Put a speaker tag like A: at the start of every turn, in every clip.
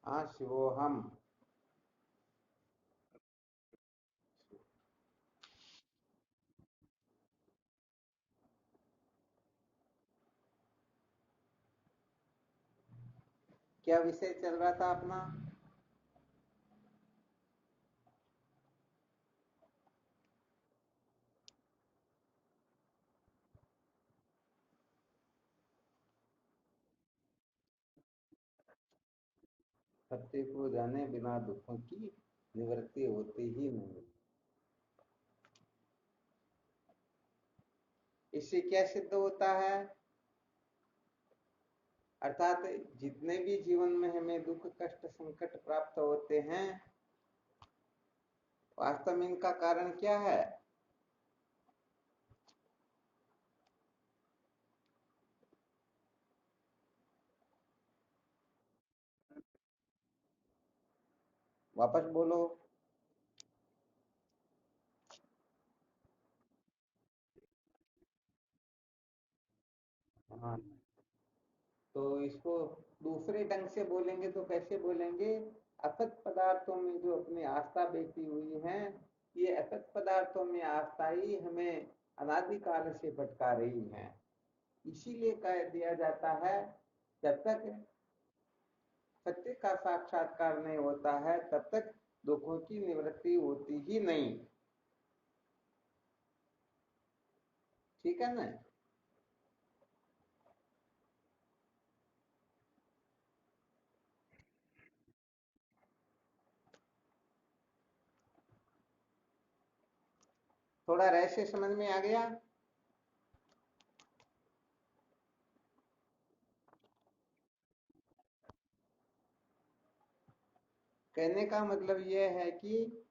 A: शिवोहम। क्या विषय चल रहा था अपना? सत्य को जाने बिना दुखों की निवृत्ति होती ही नहीं। इससे क्या सिद्ध होता है? अर्थात जितने भी जीवन में हमें दुख कष्ट संकट प्राप्त होते हैं, वास्तव में इनका कारण क्या है? वापस बोलो। हाँ, तो इसको दूसरे ढंग से बोलेंगे तो कैसे बोलेंगे? असत पदार्थों में जो अपनी आस्था बैठी हुई है, ये असत पदार्थों में आस्था ही हमें अनादिकाल से भटका रही है। इसीलिए कह दिया जाता है, जब तक सत्य का साक्षात्कार नहीं होता है तब तक दुखों की निवृत्ति होती ही नहीं। ठीक है ना? थोड़ा रहस्य समझ में आ गया? कहने का मतलब यह है कि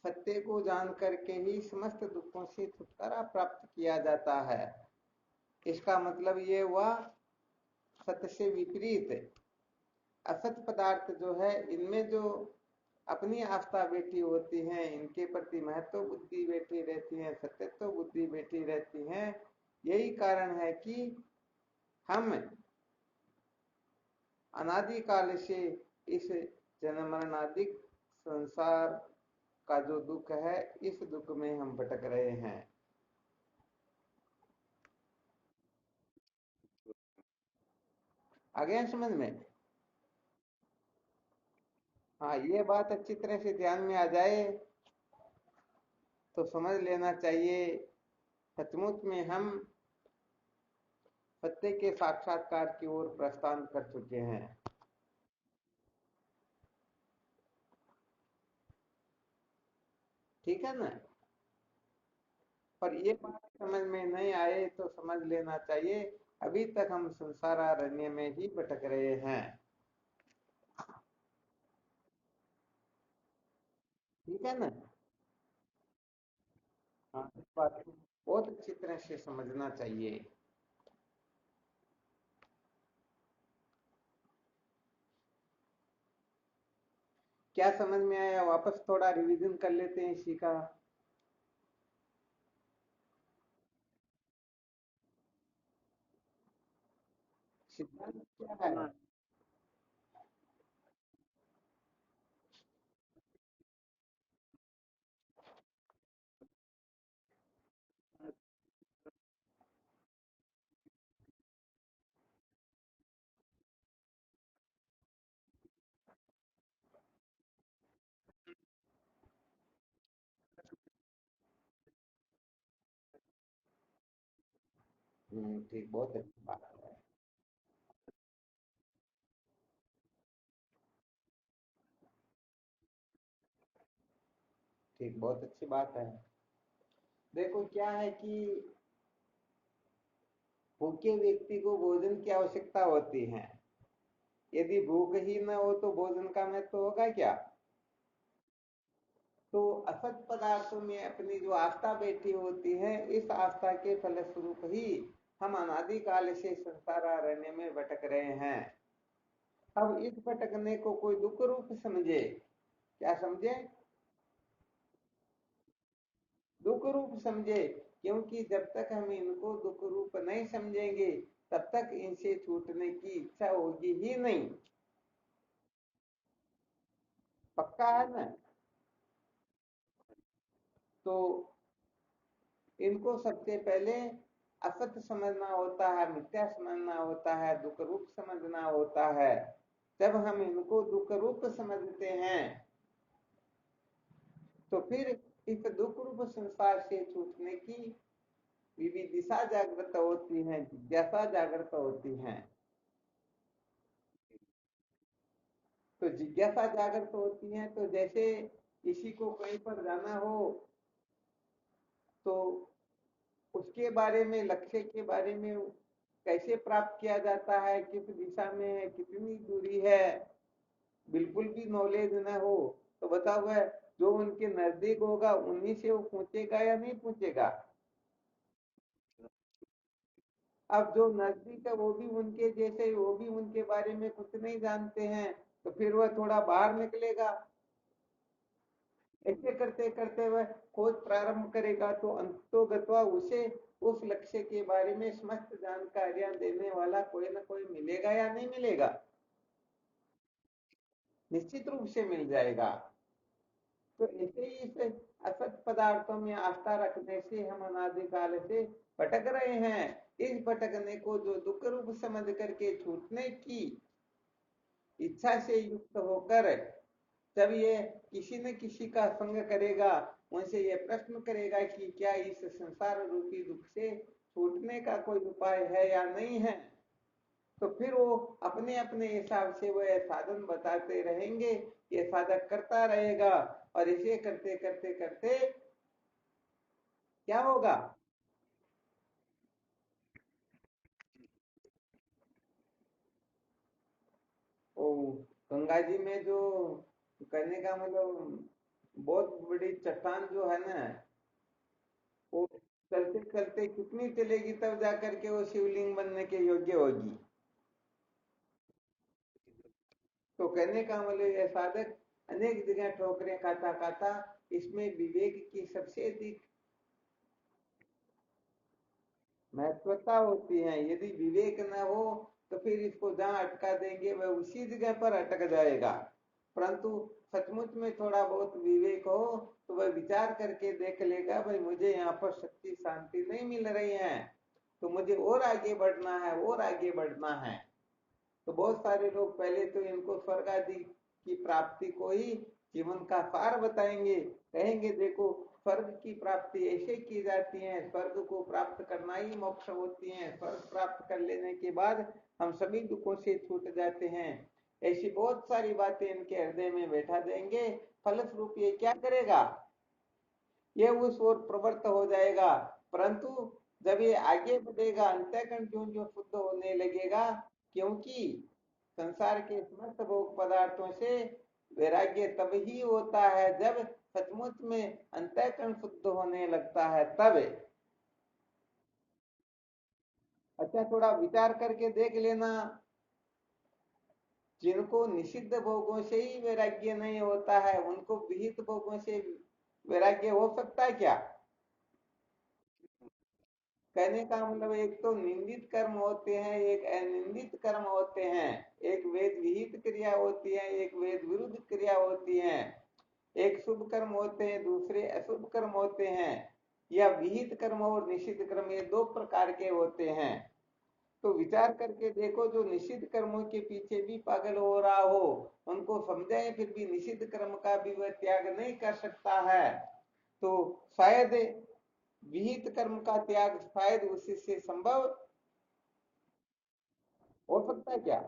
A: सत्य को जान करके ही समस्त दुखों से छुटकारा प्राप्त किया जाता है। इसका मतलब ये हुआ, सत्य से विपरीत असत पदार्थ जो है, इनमें जो अपनी आस्था बैठी होती है, इनके प्रति महत्व बुद्धि बैठी रहती है, सत्यत्व बुद्धि बैठी रहती है। यही कारण है कि हम अनादिकाल से इस जन्म मरणादिक संसार का जो दुख है, इस दुख में हम भटक रहे हैं। आ गया समझ में? हाँ, ये बात अच्छी तरह से ध्यान में आ जाए तो समझ लेना चाहिए, सचमुच में हम सत्य के साक्षात्कार की ओर प्रस्थान कर चुके हैं। ठीक है ना? पर ये बात समझ में नहीं आए तो समझ लेना चाहिए, अभी तक हम संसारारण्य में ही भटक रहे हैं। ठीक है ना? हाँ, इस बात को बहुत अच्छी तरह से समझना चाहिए। क्या समझ में आया? वापस थोड़ा रिवीजन कर लेते हैं इसी का। सिद्धांत क्या है? ठीक, बहुत अच्छी बात है। ठीक, बहुत अच्छी बात है। देखो क्या है कि भूखे व्यक्ति को भोजन की आवश्यकता होती है। यदि भूख ही न हो तो भोजन का महत्व होगा क्या? तो असत पदार्थों में अपनी जो आस्था बैठी होती है, इस आस्था के फलस्वरूप ही हम अनादिकाल से संसारारण्य में भटक रहे हैं। अब इस भटकने को कोई दुख रूप समझे, क्या समझे? दुख रूप समझे, क्योंकि जब तक हम इनको दुख रूप नहीं समझेंगे तब तक इनसे छूटने की इच्छा होगी ही नहीं। पक्का है ना? तो इनको सबसे पहले असत समझना होता है, मिथ्या समझना होता है, दुख रूप समझना होता है। जब हम इनको दुख रूप समझते हैं तो फिर इस दुख रूप संसार से छूटने की विविदिशा जागृत होती है, जिज्ञासा जागृत होती है। तो जिज्ञासा जागृत होती है, तो जैसे किसी को कहीं पर जाना हो तो उसके बारे में, लक्ष्य के बारे में कैसे प्राप्त किया जाता है, किस दिशा में है, कितनी दूरी है, बिल्कुल भी नॉलेज न हो तो बताओ वह जो उनके नजदीक होगा उन्हीं से वो पूछेगा या नहीं पूछेगा? अब जो नजदीक है वो भी उनके जैसे, वो भी उनके बारे में कुछ नहीं जानते हैं, तो फिर वह थोड़ा बाहर निकलेगा। ऐसे करते करते वह खोज प्रारंभ करेगा, तो अंतोगत्वा उसे उस लक्ष्य के बारे में समस्त जानकारियां देने वाला कोई ना कोई मिलेगा या नहीं मिलेगा? निश्चित रूप से मिल जाएगा। तो ऐसे ही इस असत पदार्थों में आस्था रखने से हम अनादिकाल से भटक रहे हैं। इस भटकने को जो दुख रूप समझ करके छूटने की इच्छा से युक्त होकर जब ये किसी न किसी का संग करेगा, उनसे ये प्रश्न करेगा कि क्या इस संसार रूपी दुख से छूटने का कोई उपाय है या नहीं है, तो फिर वो अपने अपने हिसाब से वो साधन बताते रहेंगे। ये साधक करता रहेगा और इसे करते करते करते क्या होगा? वो गंगा जी में जो करने का मतलब बहुत बड़ी चट्टान जो है ना, वो चलते चलते कितनी चलेगी तब जाकर के वो शिवलिंग बनने के योग्य होगी। तो कहने का मतलब यह साधक अनेक जगह ठोकरें खाता खाता इसमें विवेक की सबसे अधिक महत्वता होती है। यदि विवेक न हो तो फिर इसको जहां अटका देंगे वह उसी जगह पर अटक जाएगा। परंतु सचमुच में थोड़ा बहुत विवेक हो तो वह विचार करके देख लेगा, भाई मुझे यहाँ पर सच्ची शांति नहीं मिल रही है, तो मुझे और आगे बढ़ना है, और आगे बढ़ना है। तो बहुत सारे लोग पहले तो इनको स्वर्ग आदि की प्राप्ति को ही जीवन का सार बताएंगे, कहेंगे देखो स्वर्ग की प्राप्ति ऐसे की जाती है, स्वर्ग को प्राप्त करना ही मोक्ष होती है, स्वर्ग प्राप्त कर लेने के बाद हम सभी दुखों से छूट जाते हैं। ऐसी बहुत सारी बातें इनके हृदय में बैठा देंगे। फलस्वरूप ये क्या करेगा? ये उस ओर प्रवृत्त हो जाएगा। परंतु जब ये आगे बढ़ेगा, अंतःकरण ज्यों ज्यों शुद्ध होने लगेगा, क्योंकि संसार के समस्त भोग पदार्थों से वैराग्य तब ही होता है जब सचमुच में अंतःकरण शुद्ध होने लगता है, तब। अच्छा, थोड़ा विचार करके देख लेना, जिनको निषिद्ध भोगों से ही वैराग्य नहीं होता है उनको विहित भोगों से वैराग्य हो सकता है क्या? कहने का मतलब एक तो निंदित कर्म होते हैं, एक अनिंदित कर्म होते हैं, एक वेद विहित क्रिया होती है, एक वेद विरुद्ध क्रिया होती है, एक शुभ कर्म होते हैं, दूसरे अशुभ कर्म होते हैं। या विहित कर्म और निषिद्ध कर्म ये दो प्रकार के होते हैं। तो विचार करके देखो, जो निषिद्ध कर्मों के पीछे भी पागल हो रहा हो उनको समझाएं, फिर भी निषिद्ध कर्म का भी वह त्याग नहीं कर सकता है, तो शायद विहित कर्म का त्याग शायद उसी से संभव हो सकता है क्या?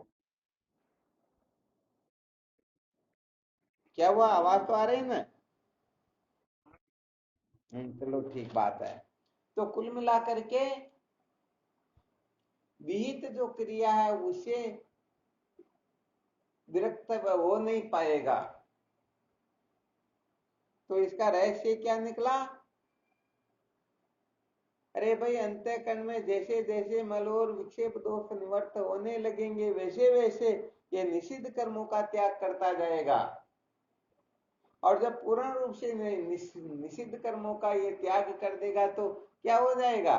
A: क्या हुआ, आवाज तो आ रही है ना? चलो ठीक बात है। तो कुल मिलाकर के विहित जो क्रिया है उसे विरक्त हो नहीं पाएगा। तो इसका रहस्य क्या निकला? अरे भाई, अंतःकरण में जैसे जैसे मल और विक्षेप दोष निवर्त होने लगेंगे वैसे वैसे ये निषिद्ध कर्मों का त्याग करता जाएगा। और जब पूर्ण रूप से निषिद्ध कर्मों का ये त्याग कर देगा तो क्या हो जाएगा?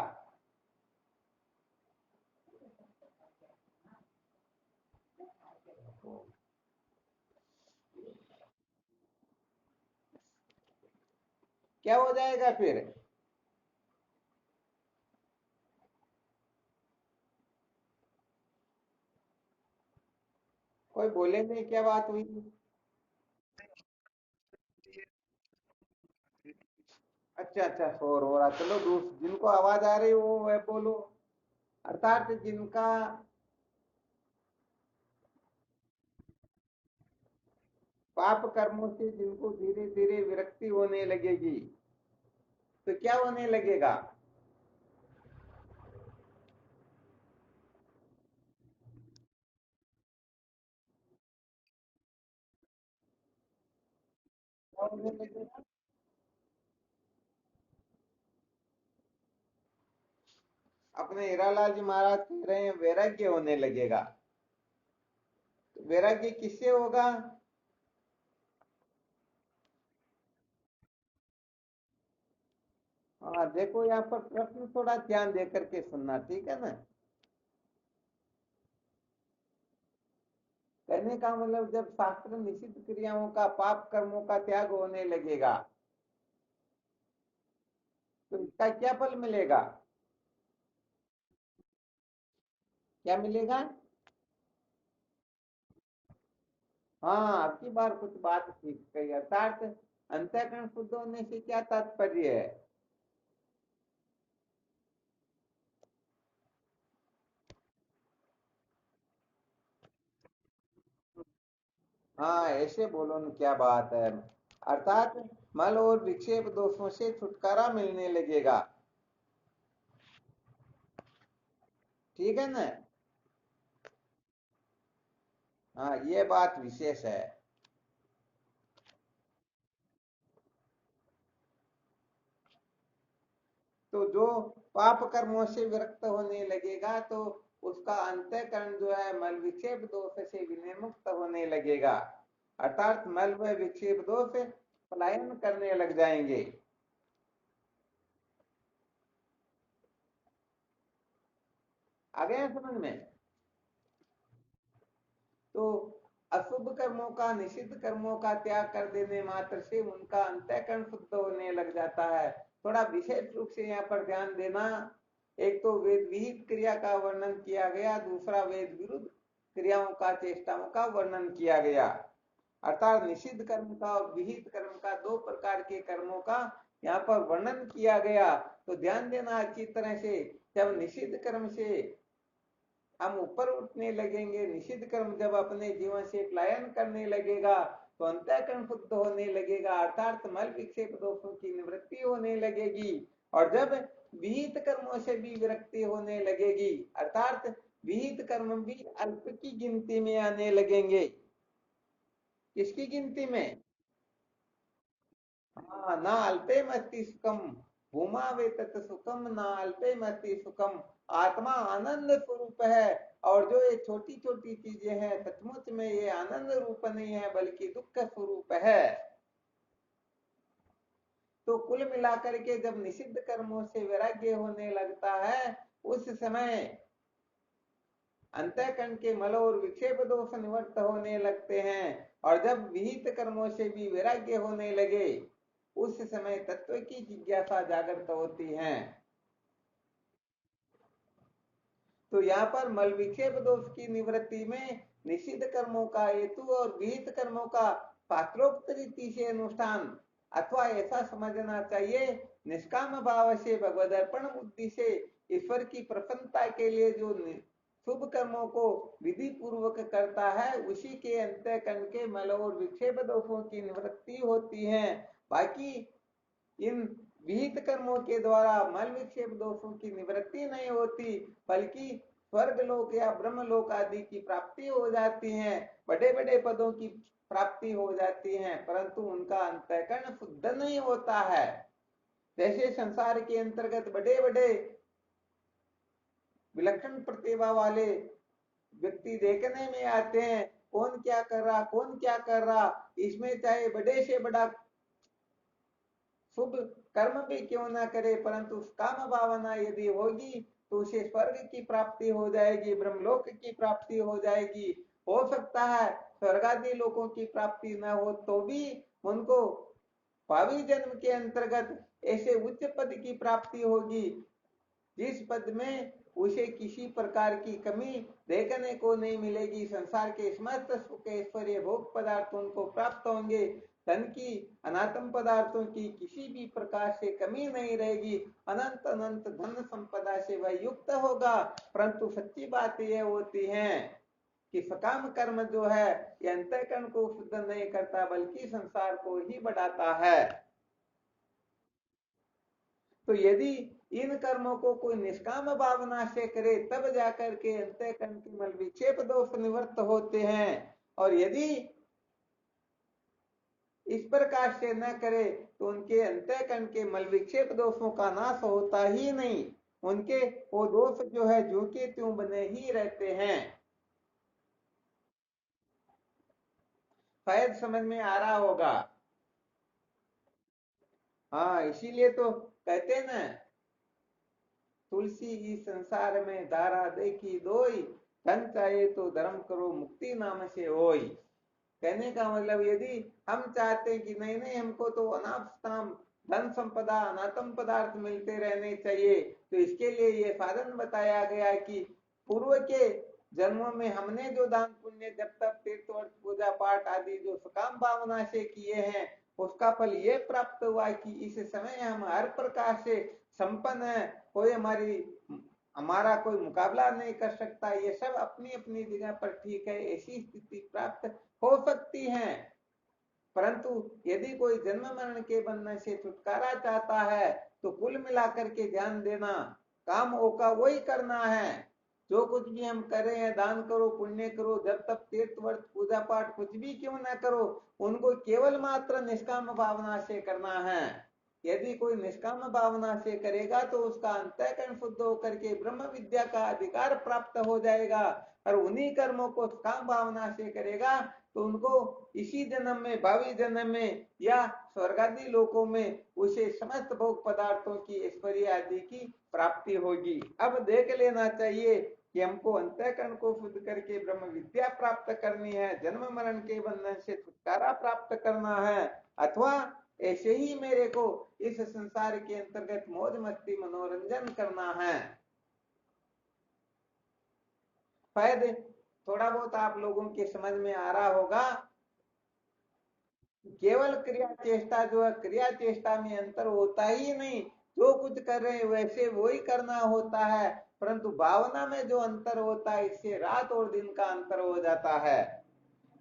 A: क्या हो जाएगा फिर? कोई बोले नहीं, क्या बात हुई? अच्छा अच्छा, शोर हो रहा, चलो जिनको आवाज आ रही है वो वह बोलो। अर्थात जिनका पाप कर्मों से जिनको धीरे धीरे विरक्ति होने लगेगी, तो क्या होने लगेगा? क्या होने लगेगा? अपने हीरालाल जी महाराज कह रहे हैं वैराग्य होने लगेगा। तो वैराग्य किससे होगा? हाँ देखो, यहाँ पर प्रश्न थोड़ा ध्यान दे करके सुनना, ठीक है ना? कहने का मतलब, जब शास्त्र निषिद्ध क्रियाओं का, पाप कर्मों का त्याग होने लगेगा, तो इसका क्या फल मिलेगा? क्या मिलेगा? हाँ, आपकी बार कुछ बात ठीक कही। अर्थात अंतःकरण शुद्ध होने से क्या तात्पर्य है? हाँ, ऐसे बोलो न, क्या बात है। अर्थात मल और विक्षेप दोषों से छुटकारा मिलने लगेगा, ठीक है ना? हाँ, ये बात विशेष है। तो जो पाप कर्मों से विरक्त होने लगेगा, तो उसका अंतःकरण जो है मल विक्षेप दोष से विनिर्मुक्त होने लगेगा। अर्थात मल व विक्षेप दोष पलायन करने लग जाएंगे। आ गया समझ में? तो अशुभ कर्मों का, निषिद्ध कर्मों का त्याग कर देने मात्र से उनका अंतःकरण शुद्ध होने लग जाता है। थोड़ा विशेष रूप से यहाँ पर ध्यान देना। एक तो वेद विहित क्रिया का वर्णन किया गया, दूसरा वेद विरुद्ध क्रियाओं का, चेष्टाओं का वर्णन किया गया। अर्थात निषिद्ध कर्म का और विहित कर्म का, दो प्रकार के कर्मों का यहाँ पर वर्णन किया गया। तो ध्यान देना अच्छी तरह से। जब निषिद्ध कर्म से हम ऊपर उठने लगेंगे, निषिद्ध कर्म जब अपने जीवन से पलायन करने लगेगा, तो अंतःकरण शुद्ध होने लगेगा, अर्थात मल विक्षेप दोषों की निवृत्ति होने लगेगी। और जब विहित कर्मों से भी विरक्ति होने लगेगी, अर्थात विहित कर्म भी अल्प की गिनती में आने लगेंगे। किसकी गिनती में? हाँ, ना अल्पे मस्ति सुखम, भूमा वे तत् सुखम, ना अल्पे मस्ति सुखम। आत्मा आनंद स्वरूप है, और जो ये छोटी छोटी चीजें हैं, सचमुच में ये आनंद रूप नहीं है, बल्कि दुख स्वरूप है। तो कुल मिलाकर के जब निषिद्ध कर्मों से वैराग्य होने लगता है, उस समय अंतःकरण के मल और विक्षेप दोष निवृत्त होने लगते हैं। और जब विहित कर्मों से भी वैराग्य होने लगे, उस समय तत्व की जिज्ञासा जागृत होती है। तो यहाँ पर मल विक्षेप दोष की निवृत्ति में निषिद्ध कर्मों का हेतु और विहित कर्मों का शास्त्रोक्त रीति से अनुष्ठान, अथवा ऐसा समझना चाहिए, निष्काम भाव से भगवदर्पण बुद्धि से ईश्वर की प्रसन्नता के लिए जो शुभ कर्मों को विधि पूर्वक करता है, उसी के अंतःकरण के मल और विक्षेप दोषों की निवृत्ति होती है। बाकी इन विहित कर्मों के द्वारा मल विक्षेप दोषों की निवृत्ति नहीं होती, बल्कि स्वर्ग लोक या ब्रह्म लोक आदि की प्राप्ति हो जाती है, बड़े बड़े पदों की प्राप्ति हो जाती है, परंतु उनका अंतःकरण शुद्ध नहीं होता है। जैसे संसार के अंतर्गत बड़े बड़े विलक्षण प्रतिभा वाले व्यक्ति देखने में आते हैं, कौन क्या कर रहा, कौन क्या कर रहा, इसमें चाहे बड़े से बड़ा शुभ कर्म भी क्यों ना करे, परंतु काम भावना यदि होगी, तो उसे स्वर्ग की प्राप्ति हो जाएगी, ब्रह्मलोक की प्राप्ति हो जाएगी। हो सकता है स्वर्ग आदि लोकों की प्राप्ति न हो तो भी उनको भावी जन्म के अंतर्गत ऐसे उच्च पद की प्राप्ति होगी जिस पद में उसे किसी प्रकार की कमी देखने को नहीं मिलेगी। संसार के समस्त सुख ऐश्वर्य भोग पदार्थ उनको प्राप्त होंगे। धन की अनात्म पदार्थों की किसी भी प्रकार से कमी नहीं रहेगी। अनंत अनंत धन संपदा से वह युक्त होगा। परंतु सच्ची बात यह होती है कि सकाम कर्म जो है ये अंतःकरण को शुद्ध नहीं करता बल्कि संसार को ही बढ़ाता है। तो यदि इन कर्मों को कोई निष्काम भावना से करे तब जाकर के अंतःकरण के मल विक्षेप दोष निवृत्त होते हैं। और यदि इस प्रकार से न करे तो उनके अंतःकरण के मल विक्षेप दोषों का नाश होता ही नहीं। उनके वो दोष जो है जो के त्यों बने ही रहते हैं। शायद समझ में आ रहा होगा। हाँ, इसीलिए तो कहते हैं ना, तुलसी ही संसार में धारा देखी दोई, धन चाहे तो धर्म करो मुक्ति नाम से होई। कहने का मतलब यदि हम चाहते हैं कि नहीं नहीं हमको तो अनापस्ताम धन संपदा अनात्म पदार्थ मिलते रहने चाहिए, तो इसके लिए ये साधन बताया गया कि पूर्व के जन्मों में हमने जो दान पुण्य जब तक तीर्थ वर्ष पूजा पाठ आदि जो सकाम भावना से किए हैं उसका फल ये प्राप्त हुआ कि इस समय हम हर प्रकार से संपन्न है। कोई हमारा कोई मुकाबला नहीं कर सकता। ये सब अपनी अपनी जगह पर ठीक है, ऐसी स्थिति प्राप्त हो सकती है। परंतु यदि कोई जन्म मरण के बंधन से छुटकारा चाहता है तो कुल मिलाकर के ध्यान देना, काम का वही करना है। जो कुछ भी हम कर रहे हैं, दान करो पुण्य करो, जब तक तीर्थ व्रत पूजा पाठ कुछ भी क्यों ना करो, उनको केवल मात्र निष्काम भावना से करना है। यदि कोई निष्काम भावना से करेगा तो उसका अंतःकरण शुद्ध होकर के ब्रह्म विद्या का अधिकार प्राप्त हो जाएगा। और उन्हीं कर्मों को काम भावना से करेगा तो उनको इसी जन्म में भावी जन्म में या स्वर्गादि लोकों में उसे समस्त भोग पदार्थों की ऐश्वर्य आदि की प्राप्ति होगी। अब देख लेना चाहिए कि हमको अंतःकरण को शुद्ध करके ब्रह्म विद्या प्राप्त करनी है, जन्म मरण के बंधन से छुटकारा प्राप्त करना है, अथवा ऐसे ही मेरे को इस संसार के अंतर्गत मौज मस्ती मनोरंजन करना है। शायद थोड़ा बहुत आप लोगों के समझ में आ रहा होगा। केवल क्रिया चेष्टा जो है, क्रिया चेष्टा में अंतर होता ही नहीं। जो कुछ कर रहे हैं वैसे वही करना होता है, परंतु भावना में जो अंतर होता है इससे रात और दिन का अंतर हो जाता है।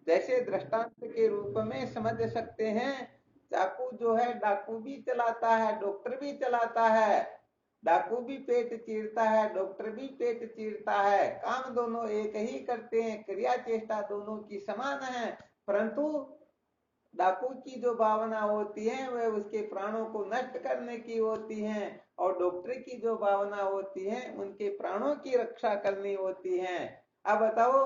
A: जैसे दृष्टांत के रूप में समझ सकते हैं, चाकू जो है डाकू भी चलाता है, डॉक्टर भी चलाता है। डाकू भी पेट चीरता है, डॉक्टर भी पेट चीरता है। काम दोनों एक ही करते हैं, क्रिया चेष्टा दोनों की समान है। परंतु डाकू की जो भावना होती है वह उसके प्राणों को नष्ट करने की होती है, और डॉक्टर की जो भावना होती है उनके प्राणों की रक्षा करनी होती है। अब बताओ,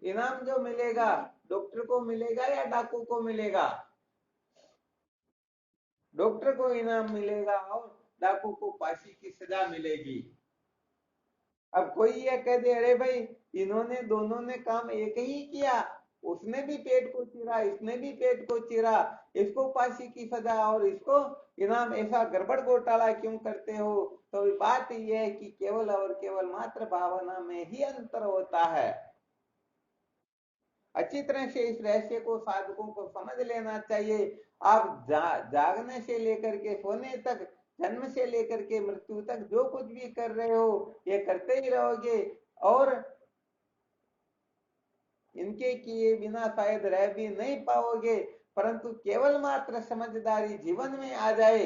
A: इनाम जो मिलेगा डॉक्टर को मिलेगा या डाकू को मिलेगा? डॉक्टर को इनाम मिलेगा और डाकू को फांसी की सजा मिलेगी। अब कोई ये कह दे अरे भाई इन्होंने दोनों ने काम एक ही किया, उसने भी पेट को चीरा इसने भी पेट को चीरा, इसको फांसी की सजा और इसको इनाम, ऐसा गड़बड़ घोटाला क्यों करते हो? तो बात यह है कि केवल और केवल मात्र भावना में ही अंतर होता है। अच्छी तरह से इस रहस्य को साधकों को समझ लेना चाहिए। आप जागने से लेकर के सोने तक, जन्म से लेकर के मृत्यु तक जो कुछ भी कर रहे हो ये करते ही रहोगे, और इनके किए बिना शायद रह भी नहीं पाओगे। परंतु केवल मात्र समझदारी जीवन में आ जाए,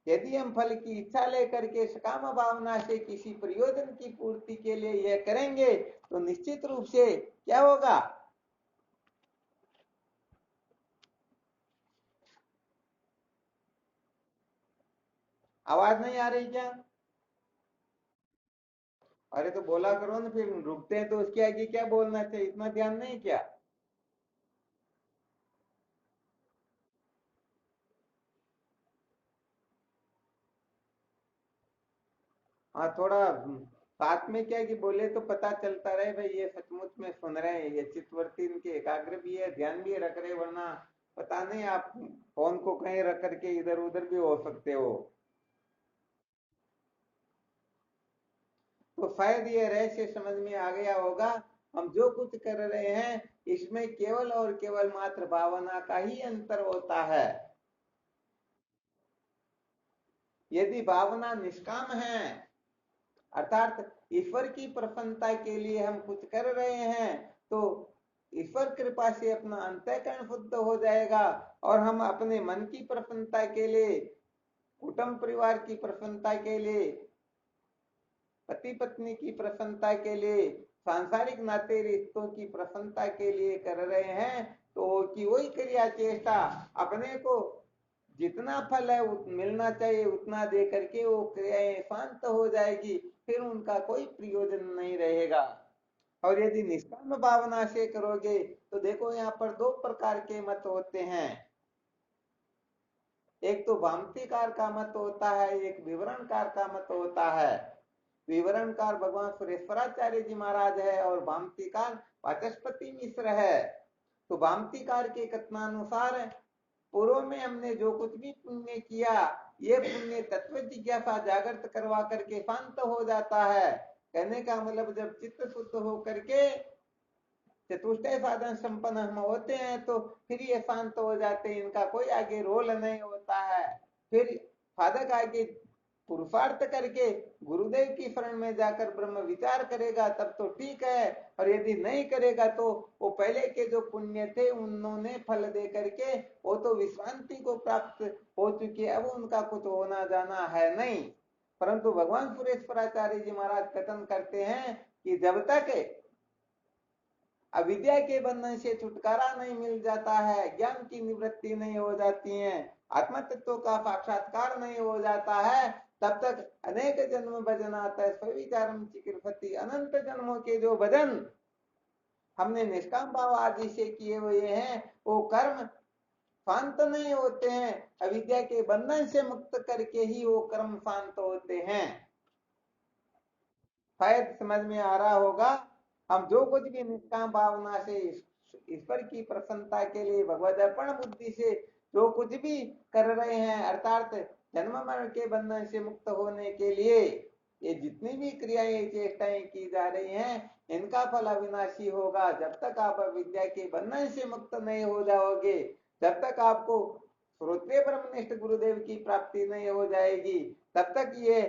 A: यदि हम फल की इच्छा लेकर के सकाम भावना से किसी प्रयोजन की पूर्ति के लिए यह करेंगे तो निश्चित रूप से क्या होगा? आवाज नहीं आ रही क्या? अरे तो बोला करो ना, फिर रुकते हैं तो उसके आगे क्या बोलना चाहिए, इतना ध्यान नहीं क्या? हाँ थोड़ा साथ में क्या है कि बोले तो पता चलता रहे भाई ये सचमुच में सुन रहे हैं, ये चित्तवृत्ति इनके एकाग्र भी है, ध्यान भी रख रहे, वरना पता नहीं, आप फोन को कहीं रख करके इधर उधर भी हो सकते हो। तो शायद ये रहस्य समझ में आ गया होगा। हम जो कुछ कर रहे हैं इसमें केवल और केवल मात्र भावना का ही अंतर होता है। यदि भावना निष्काम है, अर्थात ईश्वर की प्रसन्नता के लिए हम कुछ कर रहे हैं, तो ईश्वर कृपा से अपना अंतःकरण शुद्ध हो जाएगा और हम अपने मन की प्रसन्नता के लिए, कुटुंब परिवार की प्रसन्नता के लिए, पति पत्नी की प्रसन्नता के लिए, सांसारिक नाते रिश्तों की प्रसन्नता के लिए कर रहे हैं, तो कि वही क्रिया चेष्टा अपने को जितना फल है मिलना चाहिए उतना दे करके वो क्रियाएं शांत हो जाएगी, फिर उनका कोई प्रयोजन नहीं रहेगा। और यदि निष्काम भावना से करोगे तो देखो यहाँ पर दो प्रकार के मत होते हैं। एक तो वामतीकार का मत होता है, एक विवरणकार का मत होता है। विवरणकार भगवान सुरेश्वराचार्य जी महाराज है और वामतीकार वाचस्पति मिश्र है। तो वामतीकार के कथनानुसार पूर्व में हमने जो कुछ भी पुण्य किया, ये पुण्य तत्व जिज्ञासा जागृत करवा करके शांत हो जाता है। कहने का मतलब जब चित्त शुद्ध हो करके चतुष्टय साधन संपन्न हम होते हैं तो फिर ये शांत हो जाते हैं, इनका कोई आगे रोल नहीं होता है। फिर साधक आगे पुरुषार्थ करके गुरुदेव की शरण में जाकर ब्रह्म विचार करेगा तब तो ठीक है, और यदि नहीं करेगा तो वो पहले के जो पुण्य थे उन्होंने फल दे करके वो तो विश्रांति को प्राप्त हो चुके, अब उनका कुछ होना जाना है नहीं। परंतु भगवान सुरेश्वराचार्य जी महाराज कथन करते हैं कि जब तक अविद्या के बंधन से छुटकारा नहीं मिल जाता है, ज्ञान की निवृत्ति नहीं हो जाती है, आत्म तत्व का साक्षात्कार नहीं हो जाता है, तब तक अनेक जन्म भजन आता है स्विचारम चिकित्सति, अनंत जन्मों के जो भजन हमने निष्काम भाव आदि से किए हुए हैं वो कर्म शांत नहीं होते हैं, अविद्या के बंधन से मुक्त करके ही वो कर्म शांत होते हैं। शायद समझ में आ रहा होगा। हम जो कुछ भी निष्काम भावना से ईश्वर की प्रसन्नता के लिए भगवत अर्पण बुद्धि से जो कुछ भी कर रहे हैं, अर्थात जन्म मरण के बंधन से मुक्त होने के लिए ये जितनी भी क्रियाएं चेष्टाएं की जा रही हैं इनका फल अविनाशी होगा। जब तक आप विद्या के बंधन से मुक्त नहीं हो जाओगे, जब तक आपको श्रोत्रिय ब्रह्मनिष्ठ गुरुदेव की प्राप्ति नहीं हो जाएगी, तब तक ये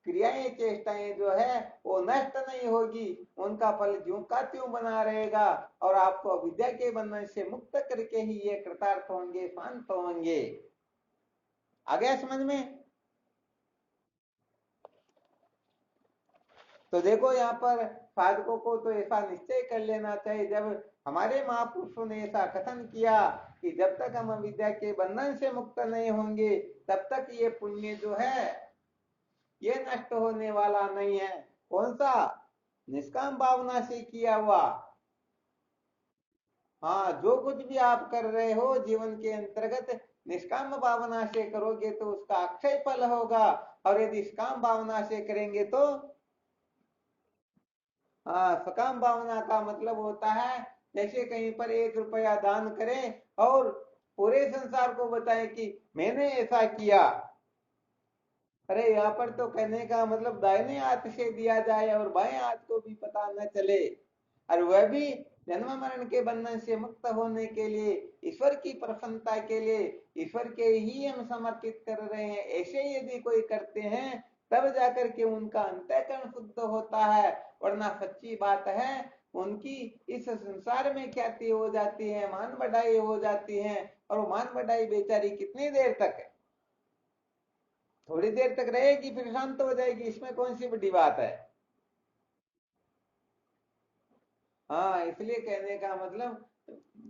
A: क्रियाएं चेष्टाएं जो है वो नष्ट नहीं होगी, उनका फल ज्यों का त्यों बना रहेगा और आपको विद्या के बंधन से मुक्त करके ही ये कृतार्थ होंगे, शांत होंगे। आ गया समझ में? तो देखो यहाँ पर साधकों को तो ऐसा निश्चय कर लेना चाहिए, जब हमारे महापुरुषों ने ऐसा कथन किया कि जब तक हम विद्या के बंधन से मुक्त नहीं होंगे तब तक ये पुण्य जो है ये नष्ट होने वाला नहीं है। कौन सा? निष्काम भावना से किया हुआ। हाँ, जो कुछ भी आप कर रहे हो जीवन के अंतर्गत निष्काम भावना से करोगे तो उसका अक्षय फल होगा, और यदि निष्काम भावना से करेंगे तो हाँ, सकाम भावना का मतलब होता है जैसे कहीं पर 1 रुपया दान करें और पूरे संसार को बताएं कि मैंने ऐसा किया। अरे यहाँ पर तो कहने का मतलब दाहिने हाथ से दिया जाए और बाएं हाथ को भी पता न चले, और वह भी जन्म मरण के बंधन से मुक्त होने के लिए, ईश्वर की प्रसन्नता के लिए, ईश्वर के ही हम समर्पित कर रहे हैं, ऐसे यदि कोई करते हैं तब जाकर के उनका अंतःकरण शुद्ध होता है। वरना सच्ची बात है उनकी इस संसार में ख्याति हो जाती है, मान बढ़ाई हो जाती है, और वो मान बढ़ाई बेचारी कितनी देर तक है, थोड़ी देर तक रहेगी फिर शांत हो जाएगी, इसमें कौन सी बड़ी बात है। हाँ, इसलिए कहने का मतलब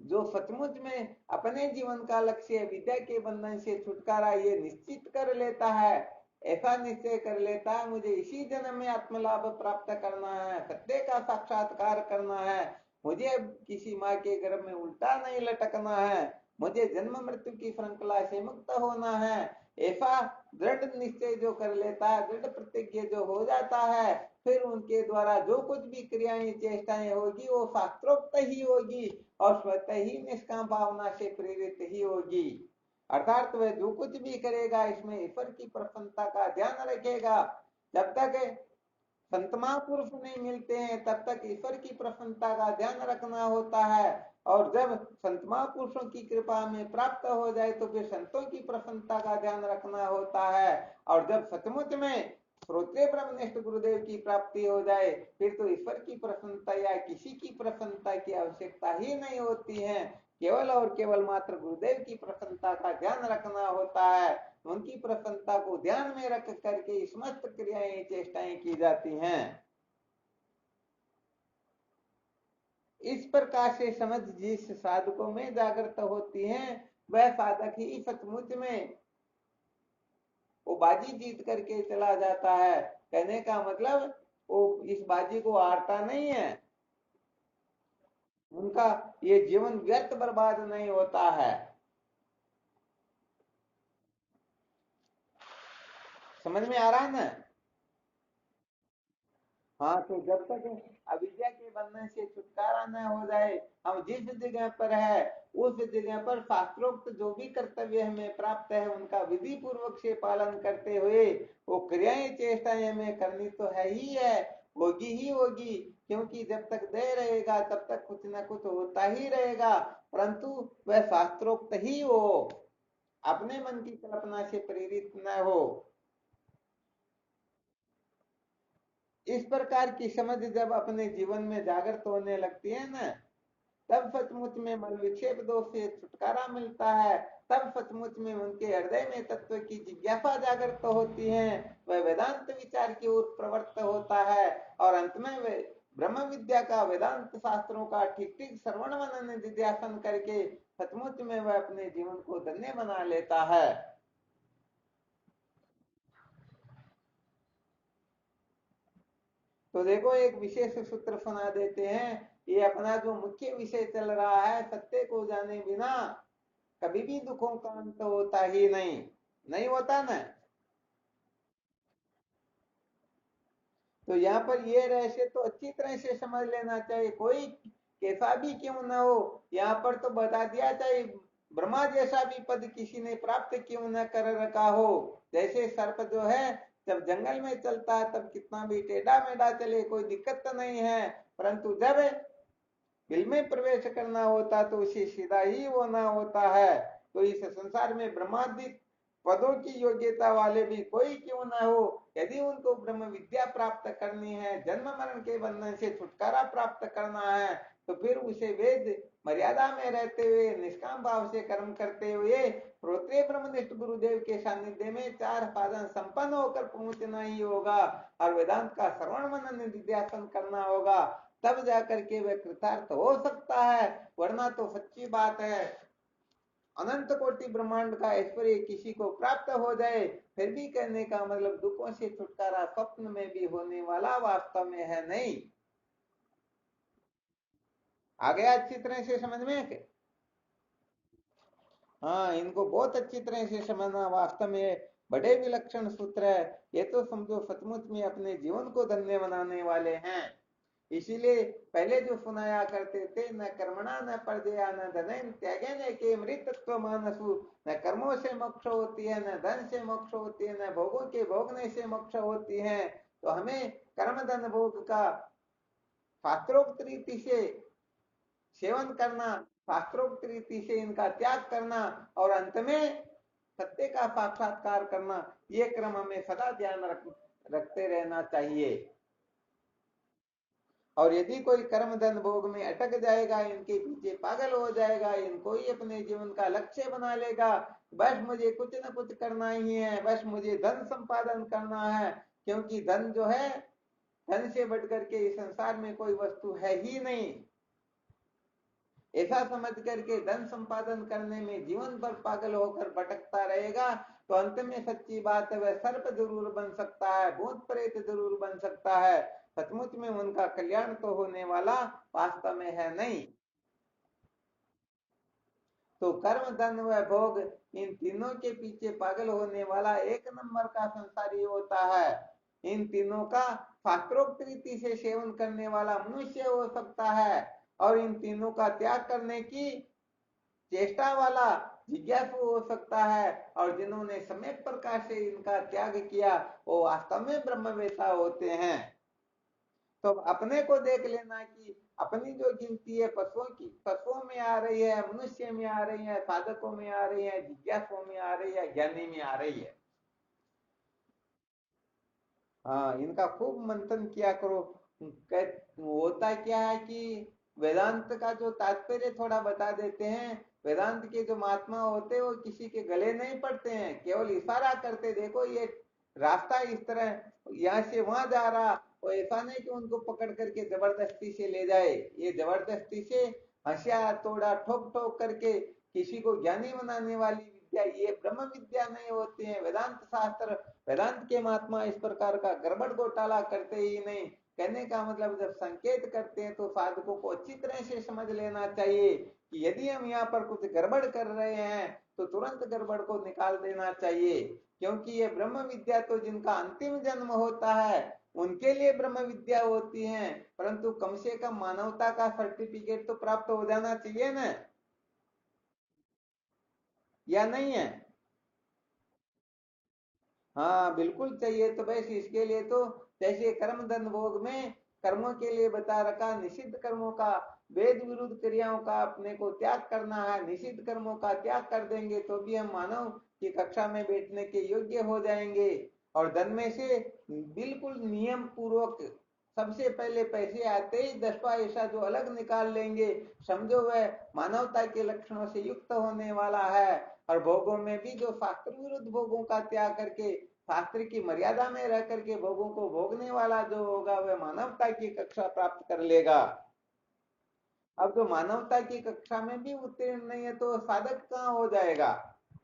A: जो सचमुच में अपने जीवन का लक्ष्य विद्या के बंधन से छुटकारा ये निश्चित कर लेता है, ऐसा निश्चय कर लेता है मुझे इसी जन्म में आत्मलाभ प्राप्त करना है, सत्य का साक्षात्कार करना है, मुझे किसी माँ के गर्भ में उल्टा नहीं लटकना है, मुझे जन्म मृत्यु की श्रृंखला से मुक्त होना है, ऐसा दृढ़ निश्चय जो कर लेता है, दृढ़ प्रतिज्ञ जो हो जाता है, फिर उनके द्वारा जो कुछ भी क्रियाएं चेष्टाएं होगी वो शास्त्रोक्त ही होगी और स्वतः ही निष्काम भावना से प्रेरित ही होगी। अर्थात वह जो कुछ भी करेगा इसमें ईश्वर की प्रसन्नता का ध्यान रखेगा। जब तक संत महापुरुष नहीं मिलते हैं तब तक ईश्वर की प्रसन्नता का ध्यान रखना होता है, और जब संत महापुरुषों की कृपा में प्राप्त हो जाए तो फिर संतों की प्रसन्नता का ध्यान रखना होता है। और जब सचमुच में श्रोत्रिय ब्रह्मनिष्ठ गुरुदेव की प्राप्ति हो जाए फिर तो ईश्वर की प्रसन्नता या किसी की प्रसन्नता की आवश्यकता ही नहीं होती है, केवल और केवल मात्र गुरुदेव की प्रसन्नता का ध्यान रखना होता है। उनकी प्रसन्नता को ध्यान में रख करके समस्त क्रियाएं चेष्टाएं की जाती हैं। इस प्रकार से समझ जिस साधकों में जागृत होती है वह साधक ही सचमुच में वो बाजी जीत करके चला जाता है। कहने का मतलब वो इस बाजी को हारता नहीं है, उनका ये जीवन व्यर्थ बर्बाद नहीं होता है। समझ में आ रहा है ना? हाँ, तो जब तक अविद्या के बंधन से छुटकारा न हो जाए, हम जिस जगह पर है उस जगह पर शास्त्रोक्त जो भी कर्तव्य हमें प्राप्त है उनका विधि पूर्वक से पालन करते हुए वो क्रियाएं चेष्टाएं हमें करनी तो है ही है, होगी ही होगी, क्योंकि जब तक देह रहेगा तब तक कुछ न कुछ होता ही रहेगा, परंतु वह शास्त्रोक्त ही हो, अपने मन की कल्पना से प्रेरित न हो। इस प्रकार की समझ जब अपने जीवन में जागृत होने लगती है ना, तब सचमुच में मन विक्षेप दोष से छुटकारा मिलता है। तब सचमुच में उनके हृदय में तत्व की जिज्ञासा जागृत होती है, वह वेदांत विचार की ओर प्रवृत्त होता है और अंत में वे ब्रह्म विद्या का वेदांत शास्त्रों का ठीक ठीक श्रवण मनन निध्यासन करके सचमुच में वह अपने जीवन को धन्य बना लेता है। तो देखो एक विशेष सूत्र सुना देते हैं। ये अपना जो मुख्य विषय चल रहा है, सत्य को जाने बिना कभी भी दुखों का अंत होता ही नहीं, नहीं होता ना। तो यहाँ पर ये रहस्य तो अच्छी तरह से समझ लेना चाहिए, कोई कैसा भी क्यों ना हो। यहाँ पर तो बता दिया चाहे ब्रह्मा जैसा भी पद किसी ने प्राप्त क्यों न कर रखा हो। जैसे सर्प जो है जब जंगल में चलता है तब कितना भी टेढ़ा मेढ़ा चले कोई दिक्कत तो नहीं है, परंतु जब बिल में प्रवेश करना होता तो उसे सीधा ही होना होता है। तो इस संसार में ब्रह्मादि पदों की योग्यता वाले भी कोई क्यों ना हो, यदि उनको ब्रह्म विद्या प्राप्त करनी है, जन्म मरण के बंधन से छुटकारा प्राप्त करना है, तो फिर उसे वेद मर्यादा में रहते हुए निष्काम भाव से कर्म करते हुए श्रोत्रिय ब्रह्मनिष्ठ गुरुदेव के सानिध्य में चार साधन संपन्न होकर पहुंचना ही होगा और वेदांत का श्रवण मनन निध्यासन करना होगा। तब जाकर के वह कृतार्थ हो सकता है, वरना तो सच्ची बात है अनंत कोटि ब्रह्मांड का ऐश्वर्य किसी को प्राप्त हो जाए फिर भी कहने का मतलब दुखों से छुटकारा स्वप्न में भी होने वाला वास्तव में है नहीं। आ गया अच्छी तरह से समझ में? हाँ, इनको बहुत अच्छी तरह से समझना, वास्तव में बड़े विलक्षण सूत्र है। ये तो समझो सचमुच में अपने जीवन को धन्य बनाने वाले हैं। इसीलिए पहले जो सुनाया करते थे, न कर्मणा न परजया न धन त्यागे न के मृतत्व मानसु, न कर्मों से मोक्ष होती है न धन से मोक्ष होती है न भोगों के भोगने से मोक्ष होती है। तो हमें कर्म धन भोग का शास्त्रोक्त रीति से सेवन करना, शास्त्रोक्त रीति से इनका त्याग करना और अंत में सत्य का साक्षात्कार करना, ये क्रम हमें सदा ध्यान रखते रहना चाहिए। और यदि कोई कर्म धन भोग में अटक जाएगा, इनके पीछे पागल हो जाएगा, इनको ही अपने जीवन का लक्ष्य बना लेगा, बस मुझे कुछ न कुछ करना ही है, बस मुझे धन संपादन करना है, क्योंकि धन जो है धन से बढ़ करके इस संसार में कोई वस्तु है ही नहीं, ऐसा समझ करके धन संपादन करने में जीवन भर पागल होकर भटकता रहेगा, तो अंत में सच्ची बात है वह सर्प जरूर बन सकता है, भूत प्रेत जरूर बन सकता है, सचमुच में उनका कल्याण तो होने वाला वास्तव में है नहीं। तो कर्म धन व भोग इन तीनों के पीछे पागल होने वाला एक नंबर का संसारी होता है। इन तीनों का शास्त्रोक्त रीति से सेवन करने वाला मनुष्य हो सकता है, और इन तीनों का त्याग करने की चेष्टा वाला जिज्ञासु हो सकता है, और जिन्होंने सम्यक प्रकार से इनका त्याग किया वो वास्तव में ब्रह्मवेत्ता होते हैं। तो अपने को देख लेना कि अपनी जो गिनती है पशुओं की, पशुओं में आ रही है, मनुष्य में आ रही है, साधकों में आ रही है, जिज्ञासुओं में आ रही है, ज्ञानी में आ रही है। हाँ, इनका खूब मंथन किया करो। होता क्या है कि वेदांत का जो तात्पर्य थोड़ा बता देते हैं। वेदांत के जो महात्मा होते हैं वो किसी के गले नहीं पड़ते हैं, केवल इशारा करते, देखो ये रास्ता इस तरह यहाँ से वहां जा रहा, वो ऐसा नहीं कि उनको पकड़ करके जबरदस्ती से ले जाए। ये जबरदस्ती से हंसिया तोड़ा ठोक ठोक करके किसी को ज्ञानी बनाने वाली विद्या, ये ब्रह्म विद्या नहीं होती है। वेदांत शास्त्र, वेदांत के महात्मा इस प्रकार का गड़बड़ घोटाला करते ही नहीं। कहने का मतलब जब संकेत करते हैं तो साधकों को अच्छी तरह से समझ लेना चाहिए कि यदि हम यहाँ पर कुछ गड़बड़ कर रहे हैं तो तुरंत गड़बड़ को निकाल देना चाहिए, क्योंकि ये ब्रह्म विद्या तो जिनका अंतिम जन्म होता है उनके लिए ब्रह्म विद्या होती है, परंतु कम से कम मानवता का सर्टिफिकेट तो प्राप्त हो जाना चाहिए ना, या नहीं है? हाँ बिल्कुल चाहिए। तो बस इसके लिए तो जैसे कर्म धन भोग में कर्मों के लिए बता रखा, निषिद्ध कर्मों का, वेद विरुद्ध क्रियाओं का अपने को त्याग करना है। निषिद्ध कर्मों का त्याग कर देंगे तो भी हम मानव की कक्षा में बैठने के योग्य हो जाएंगे। और धन में से बिल्कुल नियम पूर्वक सबसे पहले पैसे आते ही 10वां जो अलग निकाल लेंगे, समझो वह मानवता के लक्षणों से युक्त होने वाला है। और भोगों में भी जो शास्त्र विरुद्ध भोगों का त्याग करके शास्त्र की मर्यादा में रह करके भोगों को भोगने वाला जो होगा वह मानवता की कक्षा प्राप्त कर लेगा। अब जो मानवता की कक्षा में भी उत्तीर्ण नहीं है तो साधक कहाँ हो जाएगा?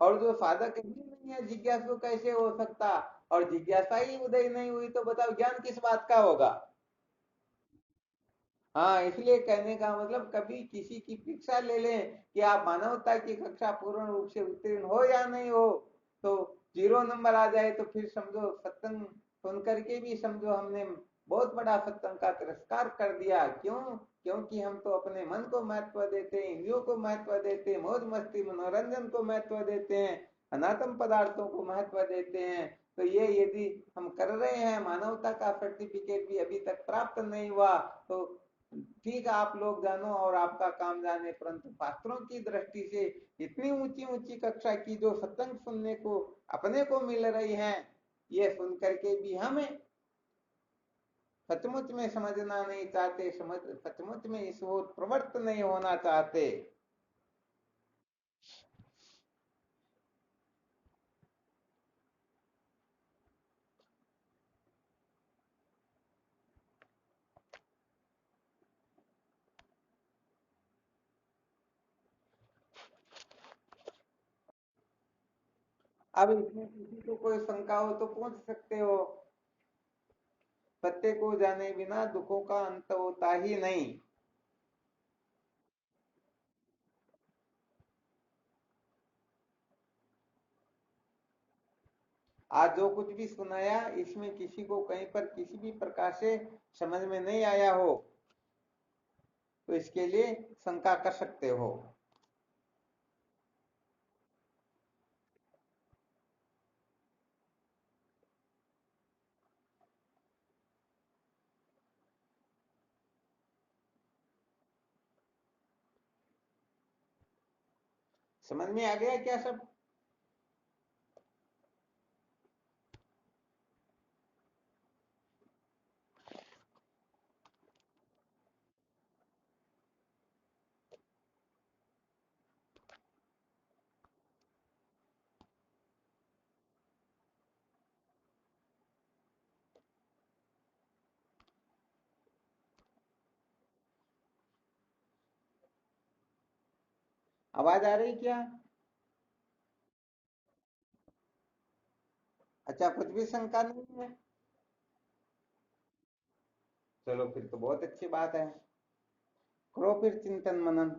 A: और जो साधक ही नहीं है जिज्ञासु कैसे हो सकता? और जिज्ञासा ही उदय नहीं हुई तो बताओ ज्ञान किस बात का होगा? हाँ, इसलिए कहने का मतलब कभी किसी की परीक्षा ले लें कि आप मानवता की कक्षा पूर्ण रूप से उत्तीर्ण हो या नहीं हो, तो 0 नंबर आ जाए तो फिर समझो सत्संग सुन करके भी समझो हमने बहुत बड़ा सत्संग का तिरस्कार कर दिया। क्यों? क्योंकि हम तो अपने मन को महत्व देते हैं, इंद्रियों को महत्व देते हैं, मौज मस्ती मनोरंजन को महत्व देते हैं, अनात्म पदार्थों को महत्व देते हैं। तो ये यदि हम कर रहे हैं, मानवता का सर्टिफिकेट भी अभी तक प्राप्त नहीं हुआ, तो ठीक है आप लोग जानो और आपका काम जाने, परंतु शास्त्रों की दृष्टि से इतनी ऊंची ऊंची कक्षा की जो सत्संग सुनने को अपने को मिल रही है, ये सुन करके भी हमें सचमुच में समझना नहीं चाहते, समझ सचमुच में इस ओर प्रवृत्त नहीं होना चाहते। अब इसमें किसी को कोई शंका हो तो पूछ सकते हो। सत्य को जाने बिना दुखों का अंत होता ही नहीं। आज जो कुछ भी सुनाया इसमें किसी को कहीं पर किसी भी प्रकार से समझ में नहीं आया हो तो इसके लिए शंका कर सकते हो। समझ में आ गया क्या सब? आवाज आ रही क्या? अच्छा, कुछ भी शंका नहीं है? चलो फिर तो बहुत अच्छी बात है। करो फिर चिंतन मनन।